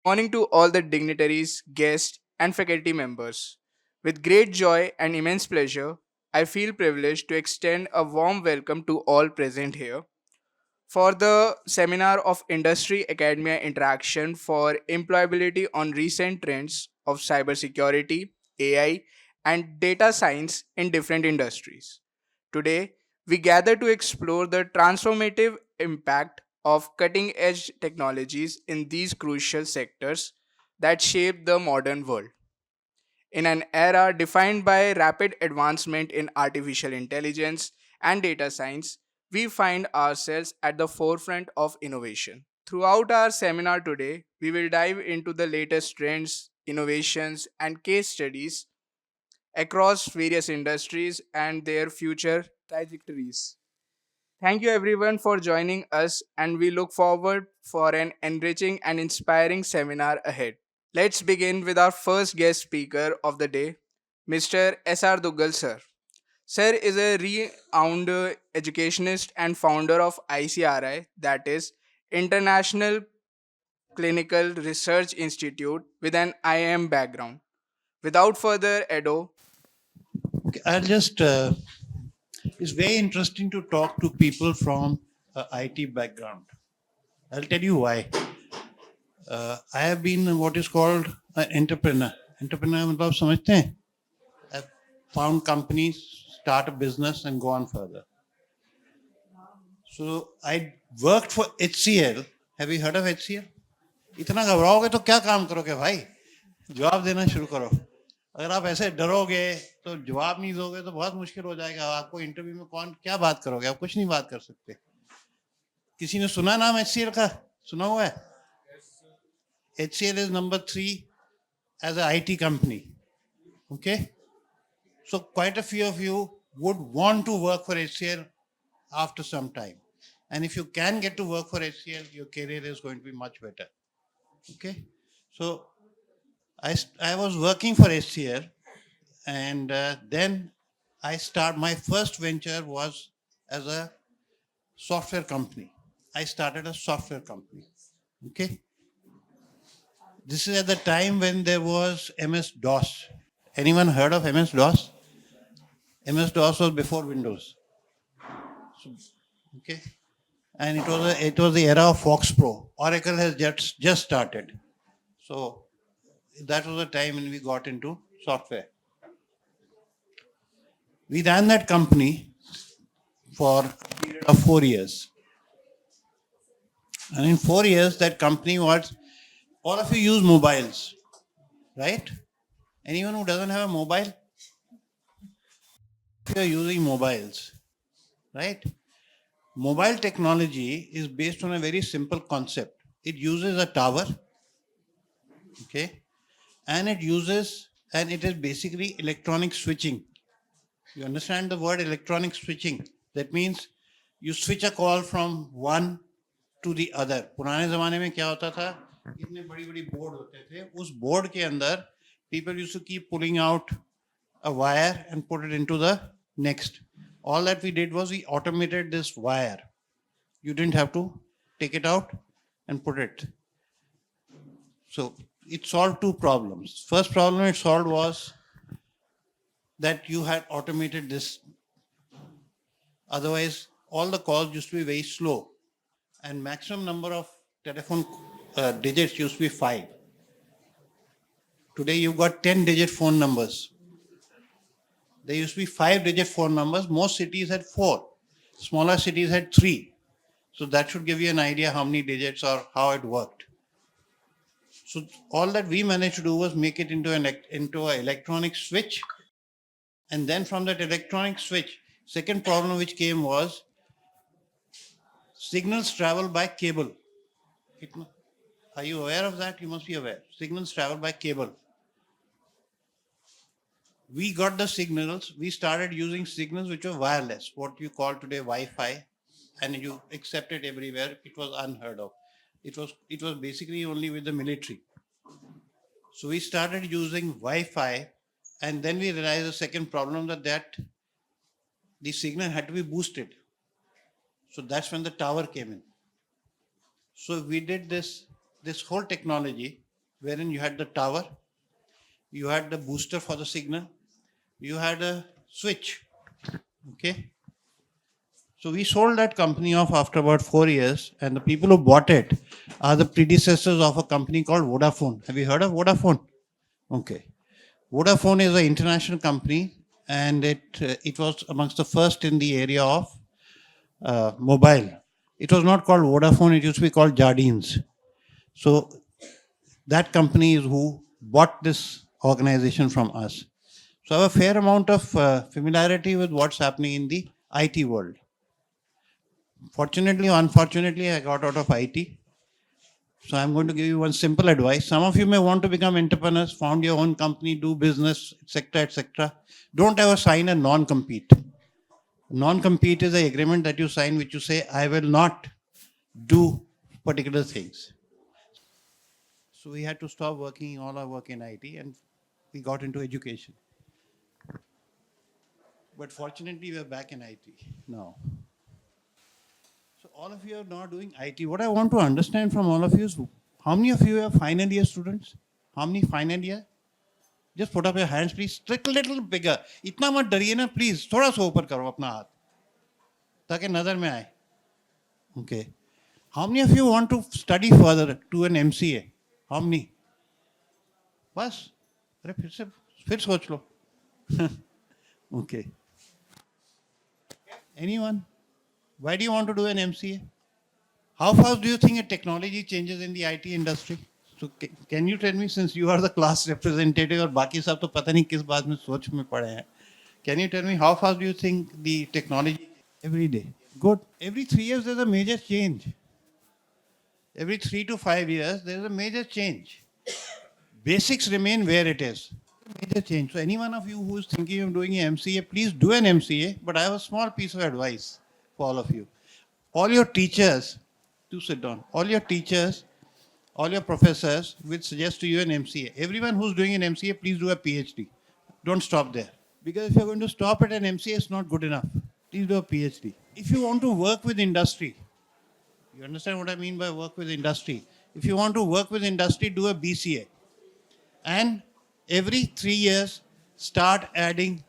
Morning to all the dignitaries, guests, and faculty members. With great joy and immense pleasure, I feel privileged to extend a warm welcome to all present here for the seminar of Industry Academia Interaction for Employability on recent trends of cybersecurity, AI, and data science in different industries. Today, we gather to explore the transformative impact of cutting edge technologies in these crucial sectors that shape the modern world. In an era defined by rapid advancement in artificial intelligence and data science, we find ourselves at the forefront of innovation. Throughout our seminar today, we will dive into the latest trends, innovations, and case studies across various industries and their future trajectories. Thank you everyone for joining us, and we look forward for an enriching and inspiring seminar ahead. Let's begin with our first guest speaker of the day, Mr. S.R. Duggal sir. Sir is a renowned educationist and founder of ICRI, that is International Clinical Research Institute, with an IIM background. Without further ado, Okay, it's very interesting to talk to people from a IT background. I'll tell you why. I have been what is called an entrepreneur. Entrepreneur मतलब समझते हैं? I've found companies, start a business and go on further. So I worked for HCL. Have you heard of HCL? इतना घबराओगे तो क्या काम करोगे भाई? जवाब देना शुरू करो. अगर आप ऐसे डरोगे तो जवाब नहीं दोगे तो बहुत मुश्किल हो जाएगा. आपको इंटरव्यू में कौन क्या बात करोगे? आप कुछ नहीं बात कर सकते. किसी ने सुना नाम HCL का? सुना हुआ है? HCL is number 3 as an IT company. Okay? So quite a few of you would want to work for HCL after some time. And if you can get to work for HCL, your career is going to be much better. Okay? So I was working for HCL, and then my first venture was as a software company. I started a software company. Okay? This is at the time when there was MS-DOS. Anyone heard of MS-DOS? MS-DOS was before Windows. So, okay? And it was the era of Fox Pro. Oracle has just started. So that was the time when we got into software. We ran that company for a period of 4 years. And in 4 years, that company was, all of you use mobiles, right? Anyone who doesn't have a mobile, you are using mobiles, right? Mobile technology is based on a very simple concept. It uses a tower, okay, and it is basically electronic switching. You understand the word electronic switching? That means you switch a call from one to the other. पुराने ज़माने में क्या होता था? इतने बड़ी बड़ी board होते थे. उस बोर्ड के अंदर people used to keep pulling out a wire and put it into the next. All that we did was we automated this wire. You didn't have to take it out and put it. So it solved two problems. First problem it solved was that you had automated this. Otherwise, all the calls used to be very slow, and maximum number of telephone digits used to be 5. Today you've got 10-digit phone numbers. There used to be 5-digit phone numbers. Most cities had 4. Smaller cities had 3. So that should give you an idea how many digits or how it worked. So all that we managed to do was make it into an electronic switch, and then from that electronic switch, second problem which came was signals travel by cable. Are you aware of that? You must be aware. Signals travel by cable. We got the signals. We started using signals which were wireless, what you call today Wi-Fi, and you accept it everywhere. It was unheard of. It was basically only with the military. So we started using Wi-Fi, and then we realized the second problem that the signal had to be boosted. So that's when the tower came in. So we did this whole technology wherein you had the tower, you had the booster for the signal, you had a switch. Okay. So we sold that company off after about 4 years, and the people who bought it are the predecessors of a company called Vodafone. Have you heard of Vodafone? Okay. Vodafone is an international company, and it was amongst the first in the area of mobile. It was not called Vodafone; it used to be called Jardines. So that company is who bought this organization from us. So I have a fair amount of familiarity with what's happening in the IT world. Fortunately or unfortunately, I got out of IT. So I'm going to give you one simple advice. Some of you may want to become entrepreneurs, found your own company, do business, etc., etc. Don't ever sign a non-compete. Non-compete is an agreement that you sign which you say, I will not do particular things. So we had to stop working all our work in IT and we got into education. But fortunately, we're back in IT now. So all of you are now doing IT. What I want to understand from all of you is how many of you are final year students? How many final year? Just put up your hands, please. Stick a little bigger. इतना मत डरिए ना, please. थोड़ा सा ऊपर करो अपना हाथ, ताकि नजर में आए. Okay. How many of you want to study further to an MCA? How many? बस. अरे फिर सोच लो. Okay. Anyone? Why do you want to do an MCA? How fast do you think a technology changes in the IT industry? So can you tell me, since you are the class representative और बाकी सब तो पता नहीं किस बात में सोच में पड़े हैं. Can you tell me how fast do you think the technology? Every day. Good. Every 3 years there's a major change. Every 3 to 5 years there's a major change. Basics remain where it is. Major change. So any one of you who is thinking of doing an MCA, please do an MCA. But I have a small piece of advice for all of you. All your teachers, do sit down. All your teachers, all your professors will suggest to you an MCA. Everyone who's doing an MCA, please do a PhD. Don't stop there. Because if you're going to stop at an MCA, it's not good enough. Please do a PhD. If you want to work with industry, you understand what I mean by work with industry? If you want to work with industry, do a BCA. And every 3 years, start adding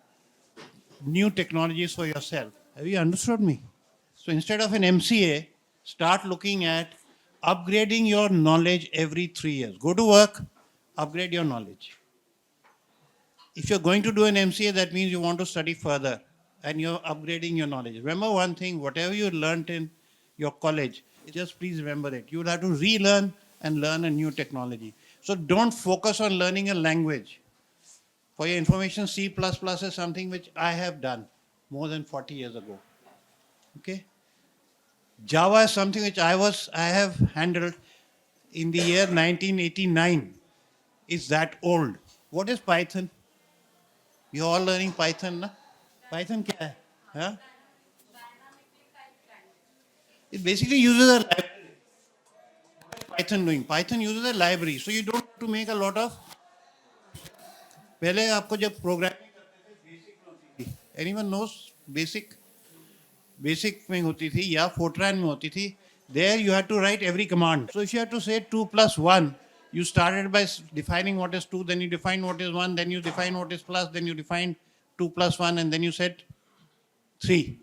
new technologies for yourself. Have you understood me? So instead of an MCA, start looking at upgrading your knowledge every 3 years. Go to work, upgrade your knowledge. If you're going to do an MCA, that means you want to study further and you're upgrading your knowledge. Remember one thing, whatever you learned in your college, just please remember it. You'll have to relearn and learn a new technology. So don't focus on learning a language. For your information, C++ is something which I have done more than 40 years ago. Okay? Java is something which I have handled in the year 1989. It's that old. What is Python? You're all learning Python, na? Python क्या है? Huh? It basically uses a library. What is Python doing? Python uses a library. So you don't have to make a lot of. पहले आपको जब programming करते थे basic में होती थी. Anyone knows basic? Basic में होती थी या Fortran में होती थी. There you had to write every command. So if you had to say 2 plus 1, you started by defining what is 2, then you define what is 1, then you define what is plus, then you define 2 plus 1, and then you said 3.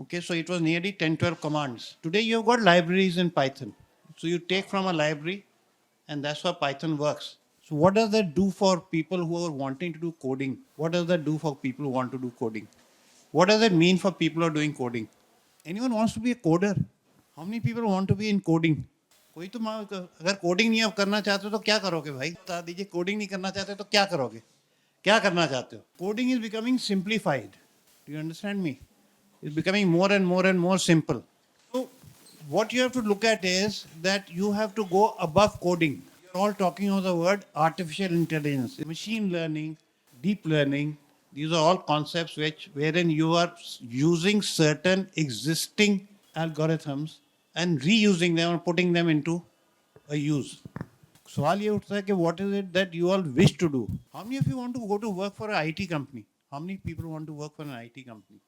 Okay, so it was nearly 10, 12 commands. Today you've got libraries in Python. So you take from a library, and that's how Python works. So what does that do for people who are wanting to do coding? What does that do for people who want to do coding? What does it mean for people who are doing coding? Anyone wants to be a coder? How many people want to be in coding? कोई तो अगर coding नहीं आप करना चाहते हो तो क्या करोगे भाई? बता दीजिए, कोडिंग नहीं करना चाहते तो क्या करोगे? क्या करना चाहते हो? Coding is becoming simplified. Do you understand me? It's becoming more and more and more simple. So what you have to look at is that you have to go above coding. You're all talking of the word artificial intelligence, machine learning, deep learning. These are all concepts wherein you are using certain existing algorithms and reusing them or putting them into a use. सवाल ये उठता है कि what is it that you all wish to do? How many of you want to go to work for an IT company? How many people want to work for an IT company?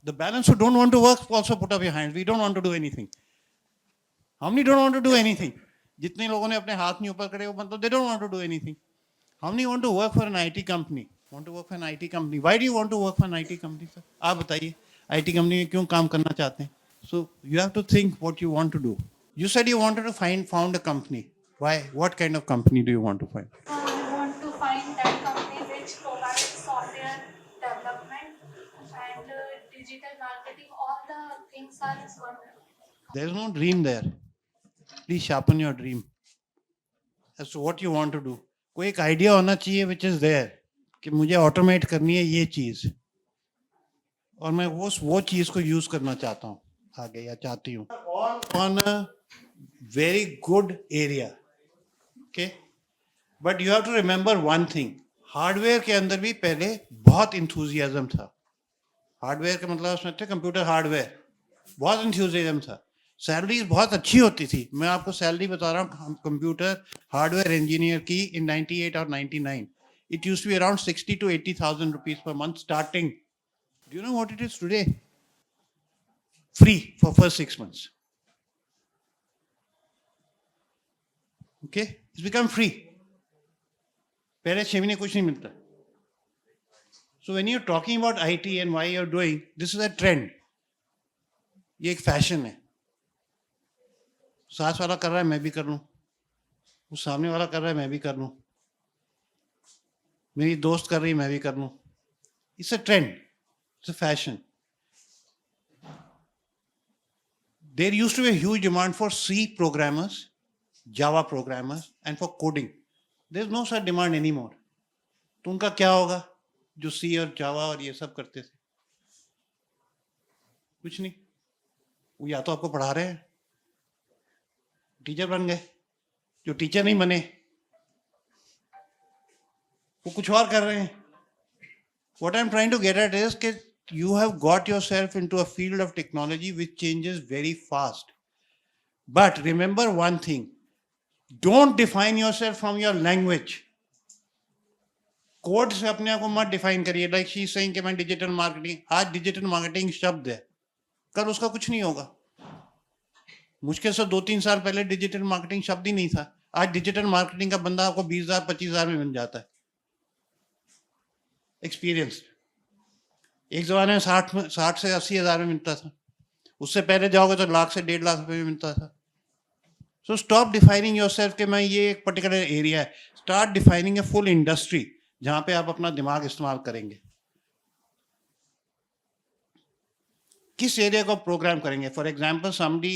The balance who don't want to work, also put up your hands. We don't want to do anything. How many don't want to do anything? जितने लोगों ने अपने हाथ नहीं ऊपर करे वो मतलब they don't want to do anything. How many want to work for an IT company? Want to work for an IT company? Why do you want to work for an IT company, sir? आप बताइए, IT company में क्यों काम करना चाहते हैं? So you have to think what you want to do. You said you wanted to found a company. Why? What kind of company do you want to find? I want to find that company which provides software development and digital marketing. All the things are one. There is no dream there. Please sharpen your dream as to what you want to do. कोई एक idea होना चाहिए which is there कि मुझे automate करनी है ये चीज और मैं वो चीज को यूज करना चाहता हूँ आगे या चाहती हूँ on a very good area. Okay, but you have to remember one thing. Hardware के अंदर भी पहले बहुत इंथुजियाज्म था. हार्डवेयर का मतलब उसमें थे कंप्यूटर हार्डवेयर, बहुत इंथुजियाज्म था. सैलरी बहुत अच्छी होती थी. मैं आपको सैलरी बता रहा हूँ कंप्यूटर हार्डवेयर इंजीनियर की इन 98 और 99. It used to be around 60 to 80,000 rupees per month starting. Do you know what it is today? Free for first 6 months. Okay, it's become free. पहले 6 महीने कुछ नहीं मिलता. So when you're talking about IT and why you're doing, this is a trend. ये एक fashion है. साथ वाला कर रहा है मैं भी कर लूं, वो सामने वाला कर रहा है मैं भी कर लूं, मेरी दोस्त कर रही है मैं भी कर लूं. It's a trend. It's a fashion. There used to be a huge demand for C programmers, Java programmers, and for coding. There's no such demand anymore. तो उनका क्या होगा जो C और Java और ये सब करते थे? कुछ नहीं. वो या तो आपको पढ़ा रहे हैं, टीचर बन गए. जो टीचर नहीं बने वो कुछ और कर रहे हैं. What I'm trying to get at is that you have got yourself into a field of technology which changes very fast. But remember one thing, don't define yourself from your language. Code से अपने आप को मत define करिए. Like she is saying कि मैं digital marketing, आज digital marketing शब्द है, कल उसका कुछ नहीं होगा. मुश्किल से 2-3 साल पहले डिजिटल मार्केटिंग शब्द ही नहीं था. आज डिजिटल मार्केटिंग का बंदा आपको 20,000 25,000 में बन जाता है. एक्सपीरियंस. एक जमाने में 60 से 80,000 में मिलता था. उससे पहले जाओगे तो लाख से 1.5 लाख रुपए में मिलता था. सो स्टॉप डिफाइनिंग योरसेल्फ कि मैं ये एक पर्टिकुलर एरिया है. Start defining a full industry जहां पे आप अपना दिमाग इस्तेमाल करेंगे. किस एरिया को प्रोग्राम करेंगे? For example somebody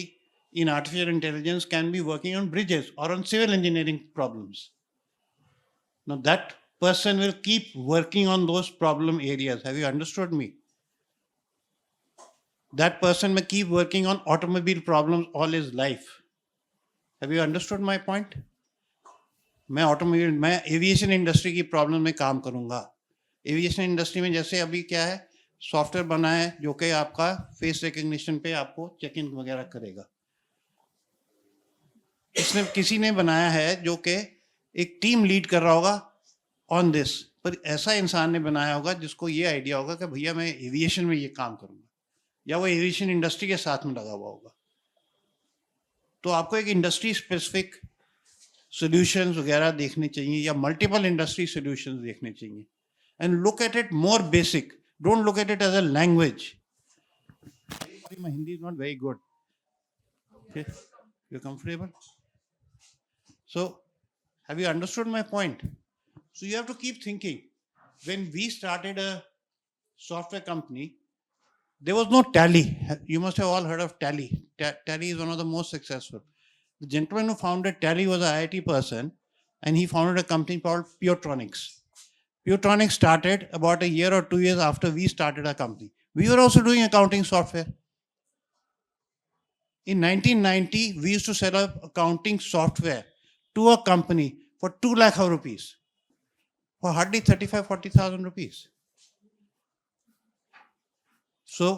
in artificial intelligence can be working on bridges or on civil engineering problems. Now that person will keep working on those problem areas. Have you understood me? That person may keep working on automobile problems all his life. Have you understood my point? मैं aviation industry की problem में काम करूंगा. Aviation industry में जैसे अभी क्या है, सॉफ्टवेयर बना है जो कि आपका फेस रिकग्निशन पे आपको चेक इन वगैरह करेगा. इसने किसी ने बनाया है जो कि एक टीम लीड कर रहा होगा ऑन दिस, पर ऐसा इंसान ने बनाया होगा जिसको ये आइडिया होगा कि भैया मैं एविएशन में ये काम करूंगा, या वो एविएशन इंडस्ट्री के साथ में लगा हुआ होगा. तो आपको एक इंडस्ट्री स्पेसिफिक सॉल्यूशंस वगैरह देखने चाहिए या मल्टीपल इंडस्ट्री सॉल्यूशंस देखने चाहिए. And look at it more basic. Don't look at it as a language. My Hindi is not very good. Okay, you comfortable? So, have you understood my point? So you have to keep thinking. When we started a software company, there was no Tally. You must have all heard of Tally. Tally is one of the most successful. The gentleman who founded Tally was an IIT person, and he founded a company called Puretronics. Puretronics started about a year or 2 years after we started our company. We were also doing accounting software. In 1990, we used to sell up accounting software to a company for 2 lakh of rupees, for hardly 35-40,000 rupees. So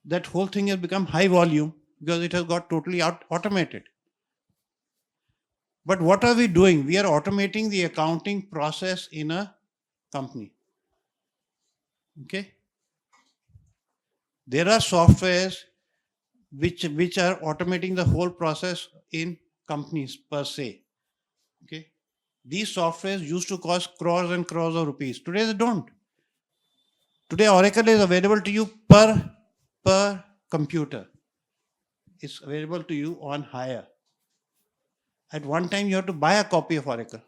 that whole thing has become high volume because it has got totally automated. But what are we doing? We are automating the accounting process in a company. Okay? There are softwares which are automating the whole process in companies per se. Okay, these softwares used to cost crores and crores of rupees. Today they don't. Today Oracle is available to you per computer. It's available to you on hire. At one time you have to buy a copy of Oracle.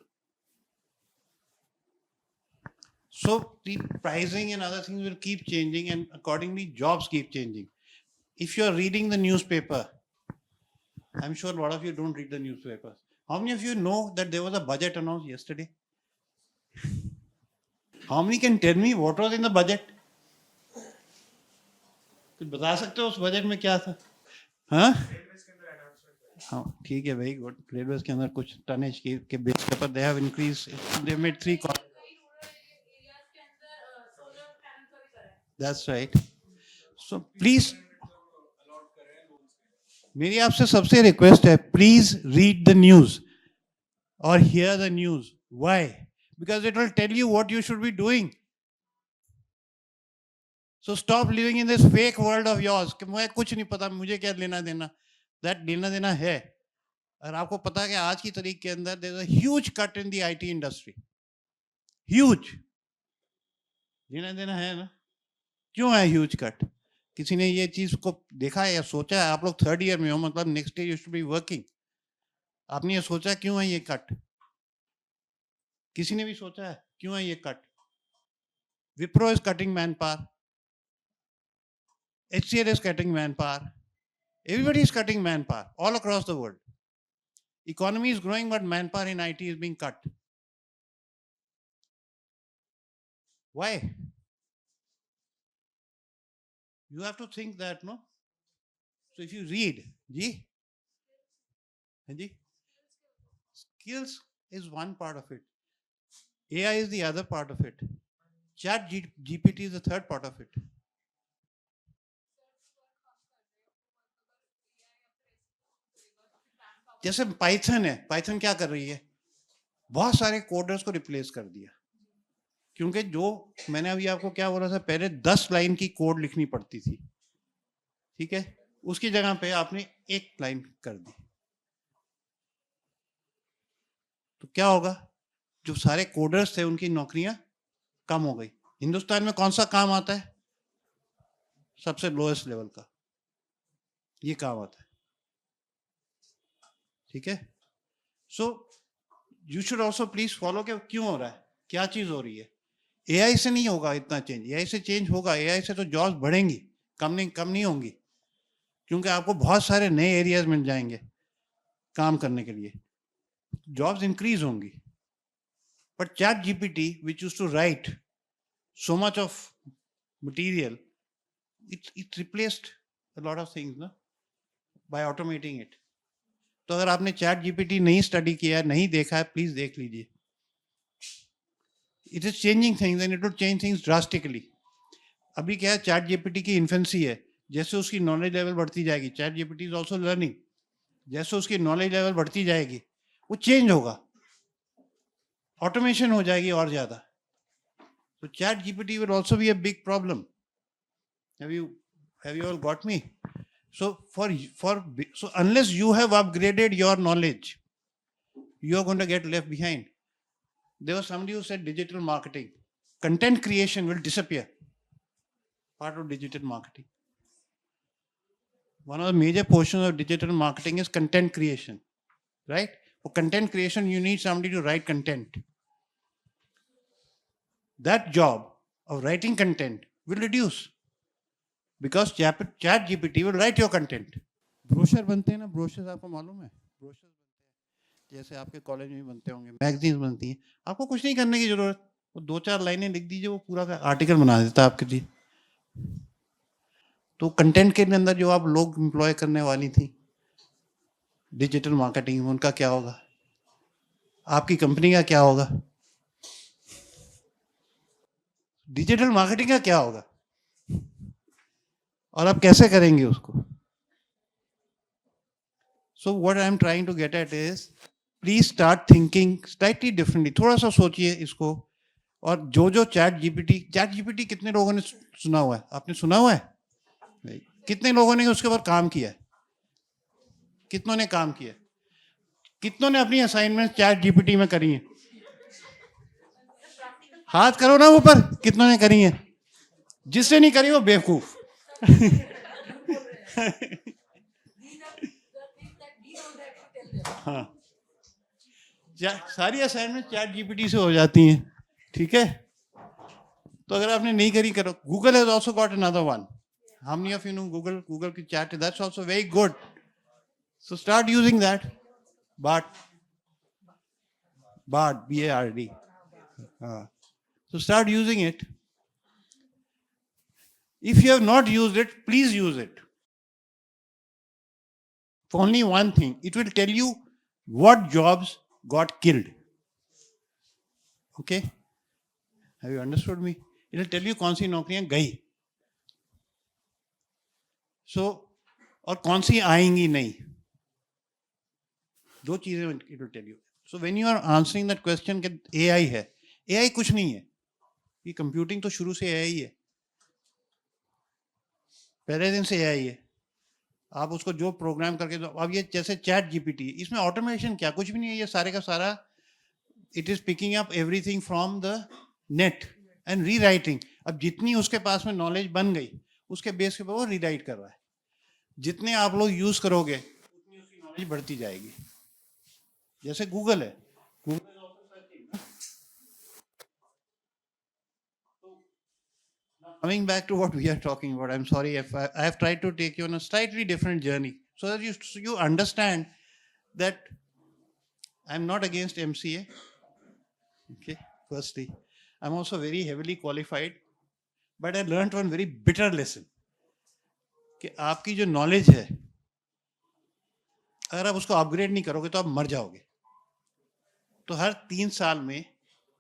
So the pricing and other things will keep changing, and accordingly jobs keep changing. If you're reading the newspaper, I'm sure a lot of you don't read the newspapers. How many of you know that there was a budget announced yesterday? How many can tell me what was in the budget? कुछ बता सकते हो उस budget में क्या था? हाँ हाँ ठीक है भाई गुड. रेलवेज के अंदर कुछ टनेज के बेस पर they have increase, they made 3. That's right. So please मेरी आपसे सबसे रिक्वेस्ट है, please read the news or hear the news. Why? Because it will tell you what you should be doing. So stop living in this fake world of yours कि मुझे कुछ नहीं पता, मुझे क्या लेना देना. That लेना देना है. और आपको पता है कि आज की तारीख के अंदर there is a huge cut in the IT industry. Huge. लेना देना है ना. क्यों है huge cut? किसी ने ये चीज को देखा है या सोचा है? आप लोग 3rd year में हो, मतलब next year you should be working. आपने ये सोचा क्यों है ये कट? किसी ने भी सोचा है क्यों है ये cut? Wipro is cutting man power, HCL is cutting manpower. Everybody is cutting manpower all across the world. Economy is growing, but manpower in IT is being cut. Why? You have to think that, no? So if you read, skills is one part of it. AI is the other part of it. Chat GPT is the third part of it. जैसे Python है, Python क्या कर रही है? बहुत सारे coders को replace कर दिया. क्योंकि जो मैंने अभी आपको क्या बोला था, पहले 10 लाइन की कोड लिखनी पड़ती थी, ठीक है, उसकी जगह पे आपने 1 लाइन कर दी. तो क्या होगा? जो सारे कोडर्स थे उनकी नौकरियां कम हो गई. हिंदुस्तान में कौन सा काम आता है? सबसे लोएस्ट लेवल का ये काम आता है, ठीक है. So you should also please follow के क्यों हो रहा है, क्या चीज हो रही है. एआई से नहीं होगा इतना चेंज. एआई से चेंज होगा, एआई से तो जॉब्स बढ़ेंगी, कम नहीं होंगी, क्योंकि आपको बहुत सारे नए एरियाज मिल जाएंगे काम करने के लिए, जॉब्स इंक्रीज होंगी. But chat GPT which used to write so much of material, it replaced a lot of things, no, by automating it. तो अगर आपने चैट जीपीटी नहीं स्टडी किया है, नहीं देखा है, प्लीज देख लीजिए. It is changing things and it will change things drastically. अभी क्या है, चैट जीपीटी की इन्फेंसी है. जैसे उसकी नॉलेज लेवल बढ़ती जाएगी, chat GPT is also learning, जैसे उसकी नॉलेज लेवल बढ़ती जाएगी वो चेंज होगा, ऑटोमेशन हो जाएगी और ज्यादा. So chat GPT will also be a big problem. Have you all got me? So so unless you have upgraded your knowledge, you are going to get left behind. There was somebody who said digital marketing, content creation will disappear. Part of digital marketing. One of the major portions of digital marketing is content creation, right? For content creation, you need somebody to write content. That job of writing content will reduce because chat GPT will write your content. Brochure बनते हैं ना, brochure आपको मालूम है, brochure बनते हैं जैसे आपके कॉलेज में बनते होंगे, मैगजीन्स बनती हैं. आपको कुछ नहीं करने की जरूरत, वो 2-4 लाइनें लिख दीजिए, वो पूरा का आर्टिकल बना देता है आपके लिए. तो कंटेंट के अंदर जो आप लोग एम्प्लॉय करने वाली थी डिजिटल मार्केटिंग, उनका क्या होगा? आपकी कंपनी का क्या होगा? डिजिटल मार्केटिंग का क्या होगा? और आप कैसे करेंगे उसको? So what I am trying to get at is please start thinking slightly differently. थोड़ा सा सोचिए इसको. और जो चैट जीपीटी कितने लोगों ने सुना हुआ है? आपने सुना हुआ है? कितने लोगों ने उसके ऊपर काम किया है? कितनों ने काम किया? कितनों ने अपनी असाइनमेंट चैट जीपीटी में करी हैं? हाथ करो ना ऊपर, कितनों ने करी हैं? जिसने नहीं करी वो बेवकूफ। हाँ, सारी असाइनमेंट चैट जीपीटी से हो जाती हैं, ठीक है? तो अगर आपने नहीं करी, करो। Google has also got another one. How many of you know Google? Google की chat, that's also very good, so start using that. But BARD, so start using it. If you have not used it, please use it for only one thing. It will tell you what jobs got killed. Okay, have you understood me? It will tell you कौन सी नौकरियां गई, so और कौन सी आएंगी नहीं, दो चीजें it will tell you. So when you are answering that question कि AI है, AI कुछ नहीं है, ये कंप्यूटिंग तो शुरू से AI है, पहले दिन से AI है। आप उसको जो प्रोग्राम करके दो, अब ये जैसे चैट जीपीटी, इसमें ऑटोमेशन क्या, कुछ भी नहीं है, ये सारे का सारा it is picking up everything from the net and re writing. अब जितनी उसके पास में नॉलेज बन गई, उसके बेस के ऊपर वो रीराइट कर रहा है। जितने आप लोग यूज करोगे उतनी उसकी नॉलेज बढ़ती जाएगी। जैसे गूगल है, Google coming back to what we are talking about, I'm sorry if I have tried to take you on a slightly different journey so that you understand that I'm not against MCA. Okay, firstly, I'm also very heavily qualified, but I learned one very bitter lesson कि आपकी जो knowledge है, अगर आप उसको upgrade नहीं करोगे तो आप मर जाओगे। तो हर 3 साल में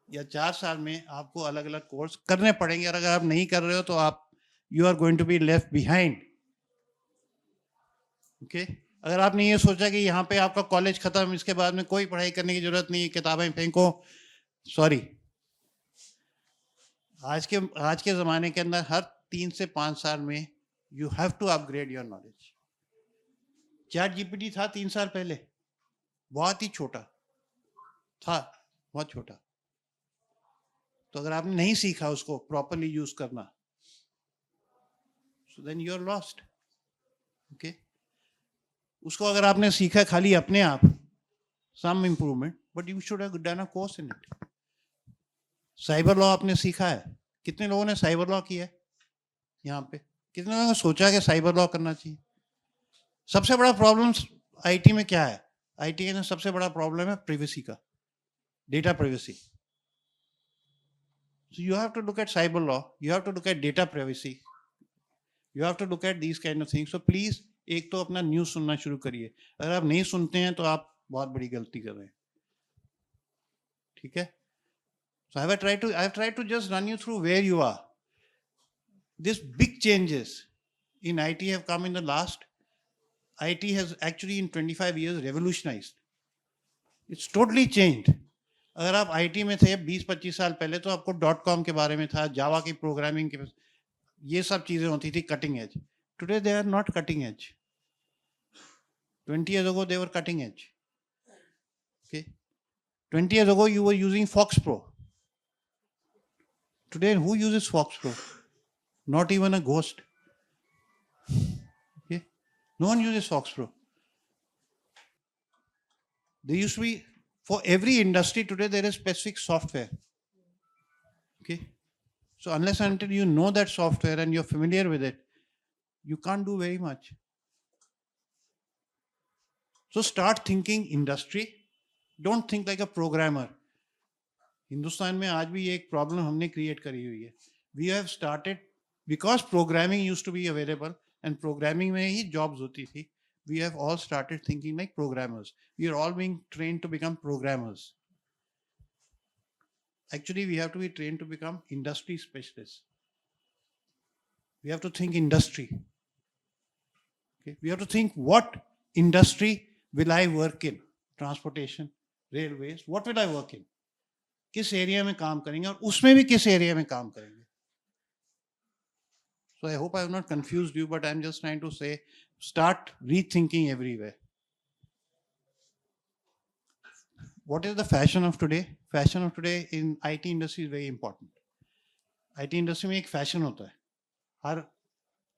या 4 साल में आपको अलग अलग कोर्स करने पड़ेंगे, और अगर आप नहीं कर रहे हो तो आप you are going to be left behind. Okay, अगर आपने ये सोचा कि यहाँ पे आपका कॉलेज खत्म, इसके बाद में कोई पढ़ाई करने की जरूरत नहीं, किताबें फेंको, सॉरी। आज के ज़माने के अंदर हर 3 से 5 साल में you have to upgrade your knowledge. Chat GPT था 3 साल पहले, बहुत ही छोटा था, बहुत छोटा। तो अगर आपने नहीं सीखा उसको प्रॉपरली यूज करना, so then you are lost. Okay, उसको अगर आपने सीखा खाली अपने आप, some improvement, but you should have done a course in it. Cyber law आपने सीखा है, कितने लोगों ने साइबर लॉ किया है यहाँ पे? कितने लोगों ने सोचा कि साइबर लॉ करना चाहिए? सबसे बड़ा प्रॉब्लम आईटी में क्या है? आईटी के अंदर सबसे बड़ा प्रॉब्लम है प्राइवेसी का, data privacy. So you have to look at cyber law, you have to look at data privacy, you have to look at these kind of things. So please, एक तो अपना news सुनना शुरू करिए। अगर आप नहीं सुनते हैं तो आप बहुत बड़ी गलती कर रहे हैं, ठीक है? So I have tried to just run you through where you are. These big changes in IT have come in the last. IT has actually in 25 years revolutionized. It's totally changed. अगर आप IT में थे 20-25 साल पहले तो आपको .com के बारे में था, जावा की प्रोग्रामिंग के, ये सब चीजें होती थी cutting edge. Today they are not cutting edge. 20 years ago they were cutting edge. Okay, 20 years ago you were using Fox Pro. Today who uses Fox Pro? Not even a ghost. Okay, no one uses Fox Pro. There used to be, for every industry today there is specific software. Okay, so unless and until you know that software and you're familiar with it, you can't do very much. So start thinking industry. Don't think like a programmer. Hindustan में आज भी एक problem हमने create करी हुई है। We have started, because programming used to be available and programming में ही jobs होती थी, we have all started thinking like programmers. We are all being trained to become programmers. Actually, we have to be trained to become industry specialists. We have to think industry. Okay? We have to think what industry will I work in? Transportation, railways, what will I work in? किस area में काम करेंगे और उसमें भी किस area में काम करेंगे? So I hope I have not confused you, but I'm just trying to say, start rethinking everywhere. what is the fashion of today? Fashion of today in IT industry is very important. IT industry में एक fashion होता है, हर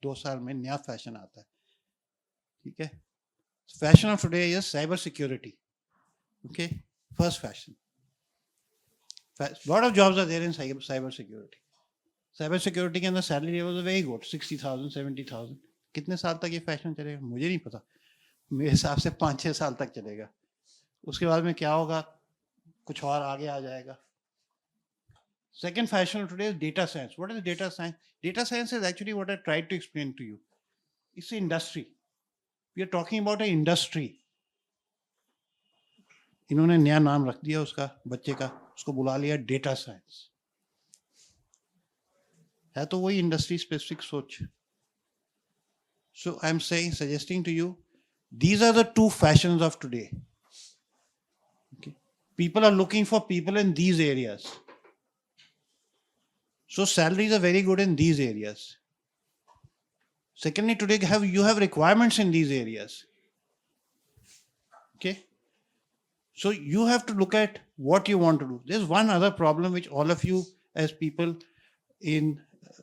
2 साल में नया fashion आता है, ठीक है? Fashion of today is cyber security. Okay, first fashion. Lot of jobs are there in cyber security. Cyber security के अंदर salary levels are very good, 60,000, 70,000. कितने साल तक ये फैशन चलेगा मुझे नहीं पता, मेरे हिसाब से 5-6 साल तक चलेगा. उसके बाद में क्या होगा, कुछ और आगे आ जाएगा. Second fashion of today is data science. What is data science? Data science is actually what I tried to explain to you. It's an industry. We are talking about an industry. इन्होंने नया नाम रख दिया उसका, बच्चे का, उसको बुला लिया डेटा साइंस. है तो वही इंडस्ट्री स्पेसिफिक सोच. So I'm suggesting to you, these are the 2 fashions of today. Okay. People are looking for people in these areas. So salaries are very good in these areas. Secondly, today you have requirements in these areas. Okay. So you have to look at what you want to do. There's one other problem which all of you as people in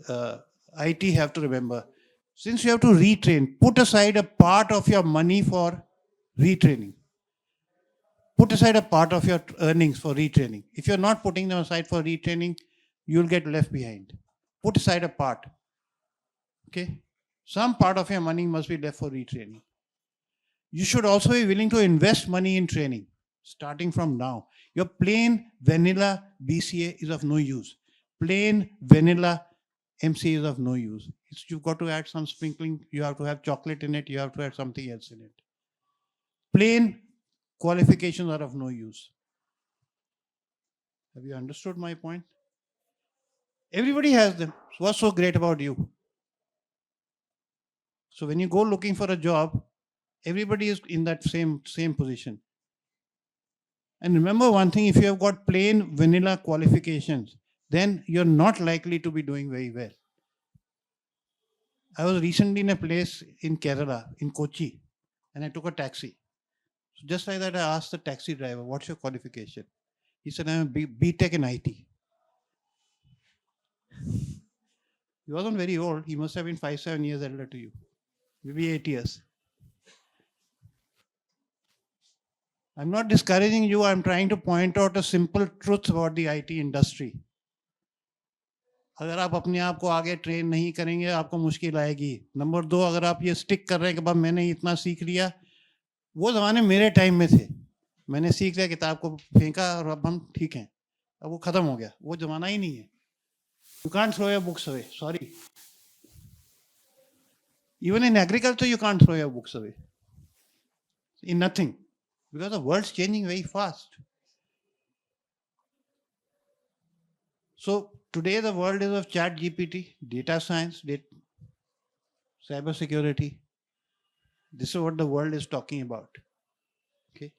IT have to remember. Since you have to retrain, put aside a part of your money for retraining. Put aside a part of your earnings for retraining. If you're not putting them aside for retraining, you'll get left behind. Put aside a part. Okay? Some part of your money must be left for retraining. You should also be willing to invest money in training, starting from now. Your plain vanilla BCA is of no use. Plain vanilla MCA is of no use. You've got to add some sprinkling. You have to have chocolate in it. You have to add something else in it. Plain qualifications are of no use. Have you understood my point? Everybody has them. So what's so great about you? So when you go looking for a job, everybody is in that same position. And remember one thing, if you have got plain vanilla qualifications, then you're not likely to be doing very well. I was recently in a place in Kerala, in Kochi, and I took a taxi. So just like that, I asked the taxi driver, what's your qualification? He said, I'm a B.Tech in IT. He wasn't very old. He must have been 5-7 years elder to you. Maybe 8 years. I'm not discouraging you. I'm trying to point out a simple truth about the IT industry. अगर आप अपने आप को आगे train नहीं करेंगे आपको मुश्किल आएगी. नंबर 2, अगर आप ये स्टिक कर रहे हैं कि बाबा मैंने इतना सीख लिया, वो ज़माने मेरे टाइम में थे. मैंने सीख लिया, किताब को फेंका और अब हम ठीक हैं. अब वो ख़त्म हो गया. वो ज़माना ही नहीं है. You can't throw your books away. Sorry. Even in agriculture, you can't throw your books away. In nothing. Because the world's changing very fast. So today the world is of chat GPT, data science, cyber security. This is what the world is talking about. Okay.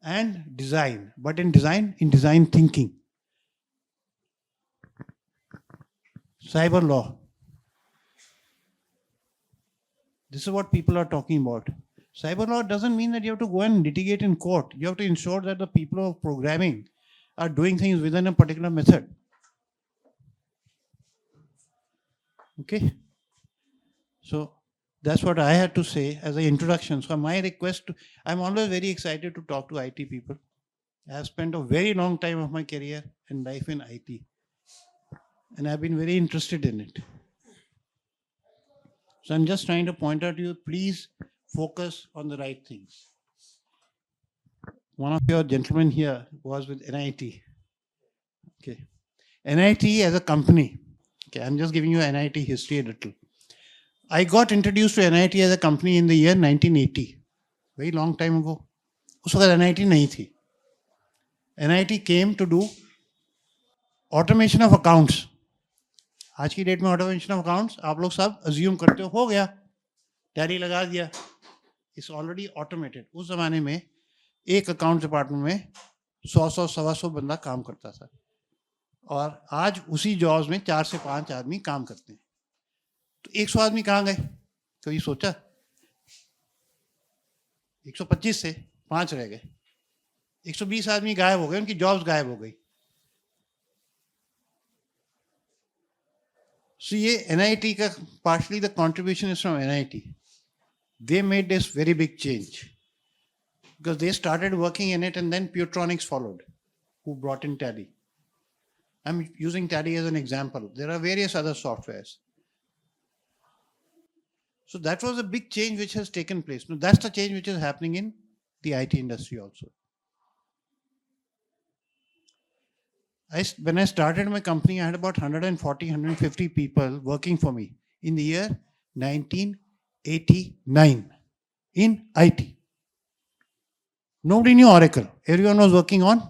And design. But in design thinking. Cyber law. This is what people are talking about. Cyber law doesn't mean that you have to go and litigate in court. You have to ensure that the people who are programming are doing things within a particular method. Okay? So that's what I had to say as an introduction. So my request, I'm always very excited to talk to IT people. I have spent a very long time of my career and life in IT. And I've been very interested in it. So I'm just trying to point out to you, please focus on the right things. One of your gentlemen here was with NIT. Okay. NIT as a company. Okay, I'm just giving you NIT history a little. I got introduced to NIT as a company in the year 1980. Very long time ago. उस वक्त NIT नहीं थी. NIT came to do automation of accounts. आज की date में automation of accounts आप लोग सब अज्यूम करते हो गया, टैली लगा दिया, इट्स ऑलरेडी ऑटोमेटेड. उस जमाने में एक अकाउंट डिपार्टमेंट में 100-125 बंदा काम करता था और आज उसी जॉब्स में 4 से 5 आदमी काम करते हैं. तो 100 आदमी कहाँ गए? कभी सोचा? 125 से 5 रह गए, 120 आदमी गायब हो गए, उनकी जॉब्स गायब हो गई. So ये NIT का partially the contribution is from NIT. They made this very big change because they started working in it and then Putronics followed, who brought in Tally. I'm using Tally as an example. There are various other softwares. So that was a big change which has taken place. Now that's the change which is happening in the IT industry also. When I started my company, I had about 140, 150 people working for me in the year 1989 in IT. Nobody knew Oracle. Everyone was working on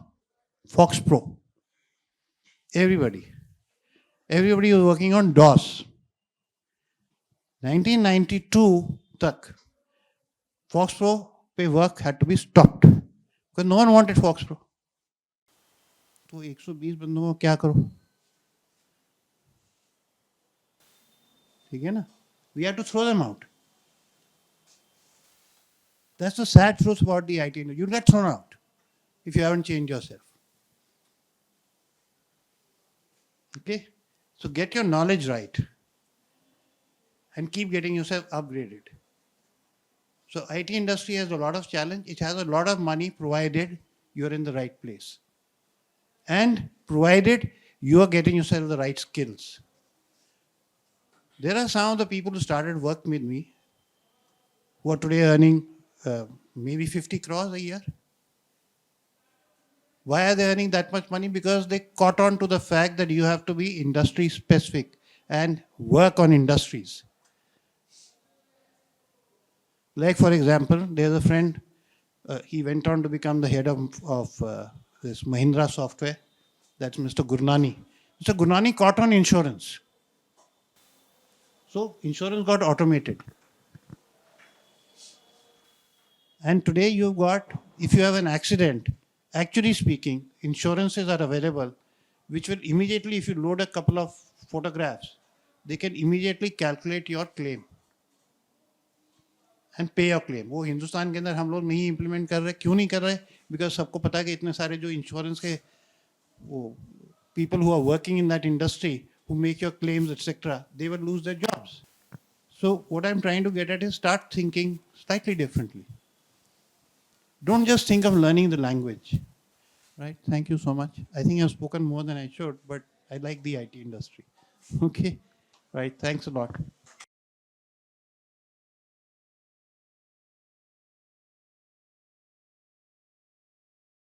Fox Pro. Everybody was working on DOS. 1992 tak, Fox Pro pe work had to be stopped because no one wanted Fox Pro. तो 120 बंदों को क्या करो? ठीक है ना? We had to throw them out. That's the sad truth about the IT industry. You'll get thrown out if you haven't changed yourself. Okay? So get your knowledge right and keep getting yourself upgraded. So IT industry has a lot of challenge. It has a lot of money provided you're in the right place. And provided you are getting yourself the right skills. There are some of the people who started working with me who are today earning maybe 50 crores a year. Why are they earning that much money? Because they caught on to the fact that you have to be industry specific and work on industries. Like for example, there's a friend, he went on to become the head of this Mahindra software. That's Mr. Gurnani. Mr. Gurnani caught on insurance. So insurance got automated. And today you've got, if you have an accident, actually speaking, insurances are available, which will immediately, if you load a couple of photographs, they can immediately calculate your claim and pay your claim. वो हिंदुस्तान के अंदर हम लोग नहीं implement कर रहे, क्यों नहीं कर रहे? Because सबको पता है कि इतने सारे जो insurance के वो people who are working in that industry, who make your claims, etc., they will lose their jobs. So what I'm trying to get at is start thinking slightly differently. Don't just think of learning the language. Right? Thank you so much. I think I've spoken more than I should, but I like the IT industry. Okay? Right. Thanks a lot.